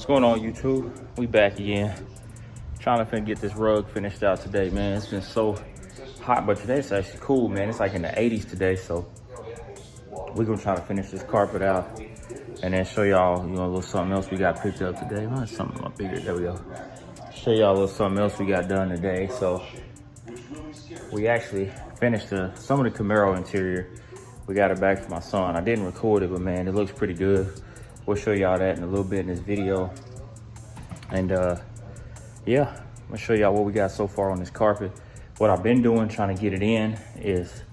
going on, YouTube? We back again. Trying to get this rug finished out today, man. It's been so hot, but today it's actually cool, man. It's like in the 80s today, so we're gonna try to finish this carpet out and then show y'all, a little something else we got picked up today. Oh, something up bigger. There we go. Show y'all a little something else we got done today. So we actually finished some of the Camaro interior. We got it back for my son. I didn't record it, but man, it looks pretty good. We'll show y'all that in a little bit in this video. And yeah, I'm gonna show y'all what we got so far on this carpet. What I've been doing trying to get it in is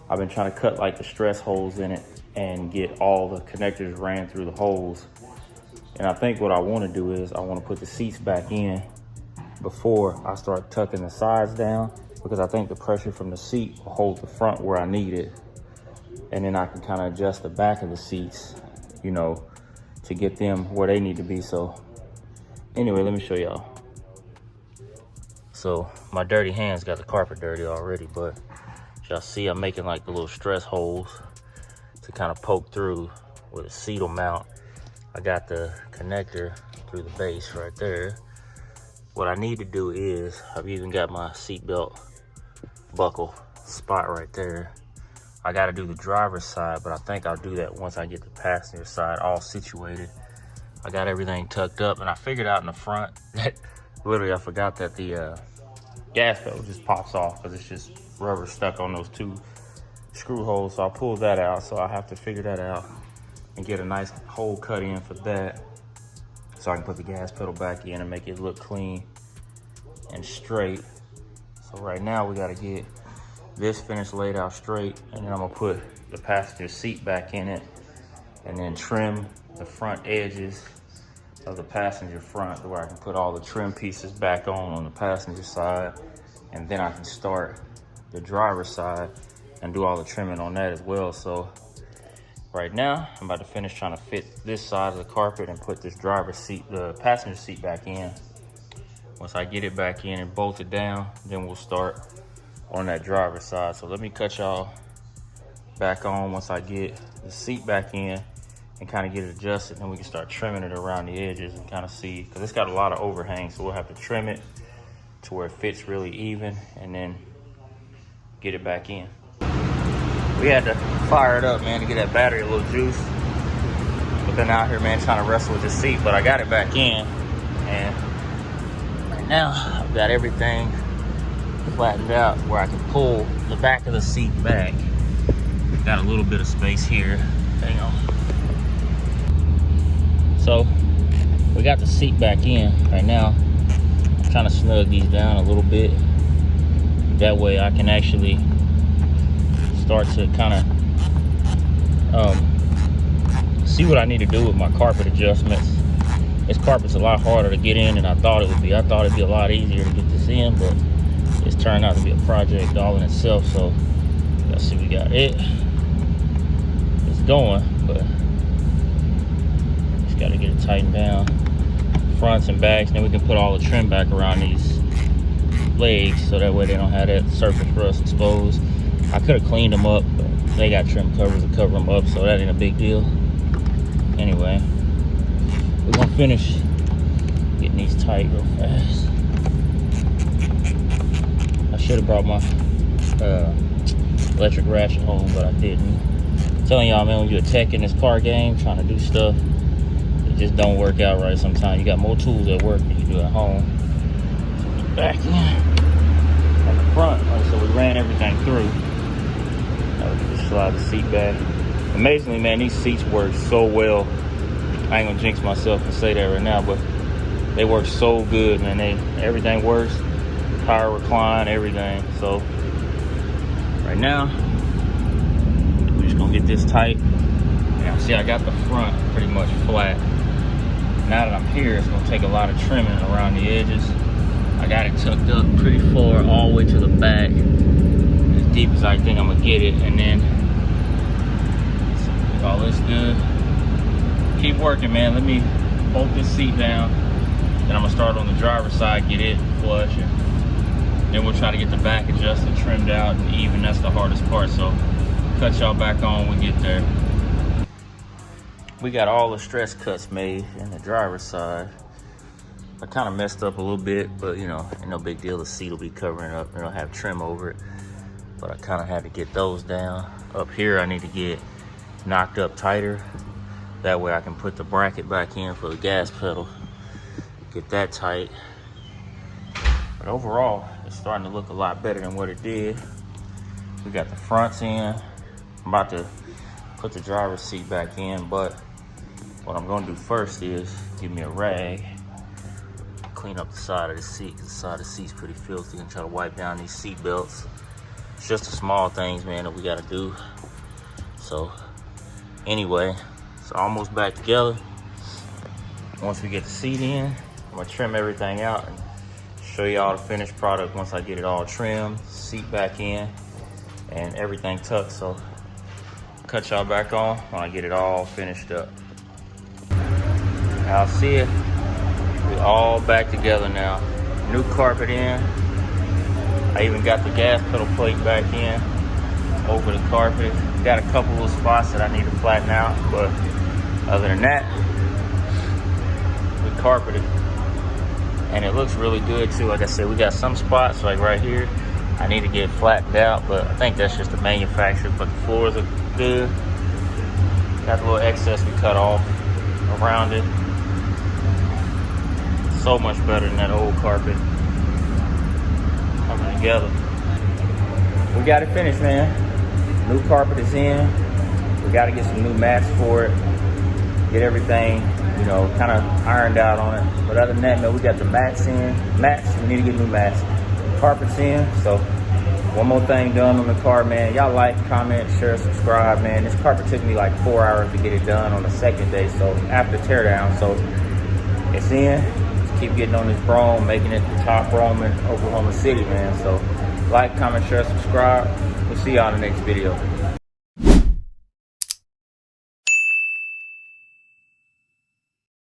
I've been trying to cut like the stress holes in it and get all the connectors ran through the holes. And I think what I want to do is I want to put the seats back in before I start tucking the sides down, because I think the pressure from the seat will hold the front where I need it. And then I can kind of adjust the back of the seats, to get them where they need to be. So anyway, let me show y'all. So my dirty hands got the carpet dirty already, but y'all see I'm making like the little stress holes to kind of poke through where the seat will mount. I got the connector through the base right there. What I need to do is, I've even got my seatbelt buckle spot right there. I got to do the driver's side, but I think I'll do that once I get the passenger side all situated. I got everything tucked up, and I figured out in the front that literally I forgot that the gas pedal just pops off because it's just rubber stuck on those two screw holes. So I pulled that out, so I have to figure that out and get a nice hole cut in for that, so I can put the gas pedal back in and make it look clean and straight. So right now we got to get this finished laid out straight, and then I'm gonna put the passenger seat back in it and then trim the front edges of the passenger front where I can put all the trim pieces back on the passenger side, and then I can start the driver's side and do all the trimming on that as well. So right now I'm about to finish trying to fit this side of the carpet and put this driver's seat, the passenger seat, back in. Once I get it back in and bolt it down, then we'll start on that driver's side. So let me cut y'all back on once I get the seat back in and kind of get it adjusted, and we can start trimming it around the edges and kind of see, because it's got a lot of overhang, so we'll have to trim it to where it fits really even and then get it back in. We had to fire it up, man, to get that battery a little juice. But then out here, man, trying to wrestle with the seat, but I got it back in, and right now I've got everything flattened out where I can pull the back of the seat back. Got a little bit of space here. Hang on. So we got the seat back in. Right now I'm trying to snug these down a little bit. That way I can actually start to kind of see what I need to do with my carpet adjustments. This carpet's a lot harder to get in than I thought it would be. I thought it'd be a lot easier to get this in, but it's turned out to be a project all in itself. So let's see, we got it. It's going, but just got to get it tightened down, fronts and backs. Then we can put all the trim back around these legs, so that way they don't have that surface rust exposed. I could have cleaned them up, but they got trim covers to cover them up, so that ain't a big deal. Anyway, we're gonna finish getting these tight real fast. I should have brought my electric ratchet home, but I didn't. I'm telling y'all, man, when you're a tech in this car game, trying to do stuff, it just don't work out right sometimes. You got more tools at work than you do at home. So back in on the front, right, so we ran everything through. Now we can just slide the seat back. Amazingly, man, these seats work so well. I ain't gonna jinx myself and say that right now, but they work so good, man. Everything works. Power recline, everything. So right now we're just gonna get this tight. Now see, I got the front pretty much flat. Now that I'm here, it's gonna take a lot of trimming around the edges. I got it tucked up pretty far all the way to the back, as deep as I think I'm gonna get it, and then if all this good, keep working, man. Let me bolt this seat down, then I'm gonna start on the driver's side, get it flush, and then we'll try to get the back adjusted, trimmed out, and even. That's the hardest part. So cut y'all back on when we get there. We got all the stress cuts made in the driver's side. I kind of messed up a little bit, but you know, ain't no big deal. The seat will be covering up. It'll have trim over it. But I kind of had to get those down. Up here, I need to get knocked up tighter. That way I can put the bracket back in for the gas pedal. Get that tight. But overall, it's starting to look a lot better than what it did. We got the fronts in. I'm about to put the driver's seat back in, but what I'm gonna do first is give me a rag, clean up the side of the seat, because the side of the seat's pretty filthy, and try to wipe down these seat belts. It's just the small things, man, that we gotta do. So anyway, it's almost back together. Once we get the seat in, I'm gonna trim everything out and show you all the finished product once I get it all trimmed, seat back in, and everything tucked. So cut y'all back on when I get it all finished up. I'll see it. We all back together now. New carpet in. I even got the gas pedal plate back in over the carpet. Got a couple of spots that I need to flatten out, but other than that, we carpeted. And it looks really good too. Like I said, we got some spots like right here I need to get flattened out, but I think that's just the manufacturer. But the floors are good. Got a little excess we cut off around it. So much better than that old carpet. Coming together. We got it finished, man. New carpet is in. We got to get some new mats for it. Get everything, you know, kind of ironed out on it. But other than that, man, we got the mats in. Mats, we need to get new mats. Carpet's in. So one more thing done on the car, man. Y'all like, comment, share, subscribe, man. This carpet took me like 4 hours to get it done on the second day, so after teardown. So it's in. Just keep getting on this Brougham, making it the top Brougham in Oklahoma City, man. So like, comment, share, subscribe. We'll see y'all in the next video.